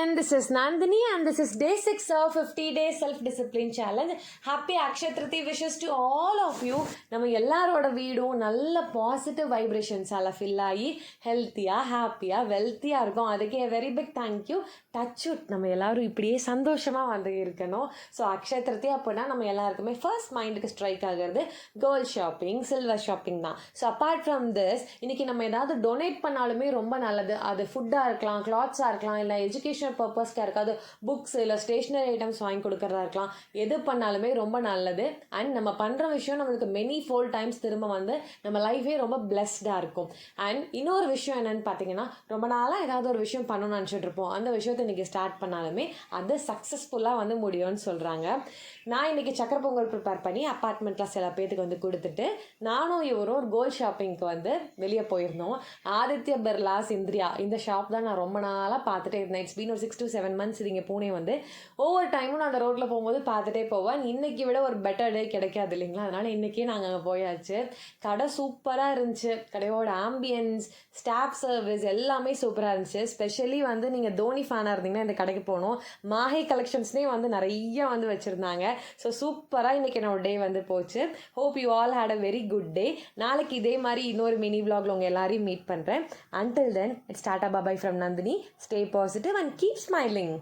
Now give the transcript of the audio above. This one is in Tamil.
everyone, this is Nandini and this is day 6 of 50 day self-discipline challenge. Happy Akshaya Tritiya wishes to all of you. நம்ம எல்லாரோட வீடும் நல்ல பாசிட்டிவ் வைப்ரேஷன்ஸால் ஃபில் ஆகி ஹெல்த்தியாக ஹாப்பியாக வெல்த்தியாக இருக்கும். அதுக்கே வெரி பிக் தேங்க்யூ. டச் உட் நம்ம எல்லோரும் இப்படியே சந்தோஷமாக வந்து இருக்கணும். ஸோ அக்ஷய திருத்தியா அப்படின்னா நம்ம எல்லாருக்குமே ஃபர்ஸ்ட் மைண்டுக்கு ஸ்ட்ரைக் ஆகிறது கோல்ட் ஷாப்பிங், சில்வர் ஷாப்பிங் தான். ஸோ அப்பார்ட் ஃப்ரம் திஸ், இன்றைக்கி நம்ம ஏதாவது டொனேட் பண்ணாலுமே ரொம்ப நல்லது. அது ஃபுட்டாக இருக்கலாம், கிளாத்ஸாக இருக்கலாம், இல்லை எஜுகேஷனல் பர்பஸ்க்காக இருக்காது, புக்ஸ் இல்லை ஸ்டேஷ்னரி ஐட்டம்ஸ் வாங்கி கொடுக்குறதா இருக்கலாம். எது பண்ணாலுமே ரொம்ப நல்லது. அண்ட் நம்ம பண்ணுற விஷயம் நம்மளுக்கு மெனி ஃபோல் டைம்ஸ் திரும்ப வந்து நம்ம லைஃபே ரொம்ப பிளெஸ்டாக இருக்கும். அண்ட் இன்னொரு விஷயம் என்னென்னு பார்த்தீங்கன்னா, ரொம்ப நாளாக ஏதாவது ஒரு விஷயம் பண்ணணும்னு நினச்சிட்டு இருப்போம். அந்த விஷயத்தை இன்றைக்கி ஸ்டார்ட் பண்ணாலுமே அது சக்ஸஸ்ஃபுல்லாக வந்து முடியும்னு சொல்கிறாங்க. நான் இன்றைக்கி சக்கரை பொங்கல் ப்ரிப்பேர் பண்ணி அப்பார்ட்மெண்ட்டில் சில பேத்துக்கு வந்து கொடுத்துட்டு நானும் இவரும் ஒரு கோல்ட் ஷாப்பிங்க்கு வந்து வெளியே போயிருந்தோம். ஆதித்ய பிர்லாஸ் இந்திரியா, இந்த ஷாப் தான் நான் ரொம்ப நாளாக பார்த்துட்டே இருந்தேன். இட்ஸ் பீன் ஒரு 6 to 7 months இது இங்கே பூனே வந்து ஒவ்வொரு டைமும் நான் அந்த ரோட்டில் போகும்போது பார்த்துட்டே போவேன். இன்றைக்கி விட ஒரு பெட்டர் டே கிடைக்காது இல்லைங்களா? அதனால் இன்றைக்கே நாங்கள் அங்கே போயாச்சு. கடை சூப்பராக இருந்துச்சு. கடையோட ஆம்பியன்ஸ், ஸ்டாஃப் சர்வீஸ் எல்லாமே சூப்பராக இருந்துச்சு. ஸ்பெஷலி வந்து நீங்கள் தோனி ஃபேனாக இருந்தீங்கன்னா இந்த கடைக்கு போகணும். மாஹே கலெக்ஷன்ஸ்னே வந்து நிறைய வந்து வச்சுருந்தாங்க. ஸோ சூப்பராக இன்றைக்கி என்னோட டே வந்து போச்சு. Hope you all had a very good day. நாளைக்கு இதே மாதிரி இன்னொரு மினி vlogல உங்கள் எல்லாரையும் மீட் பண்ணுறேன். Until then, it's Tata Bye Bye from Nandini. Stay positive and keep smiling.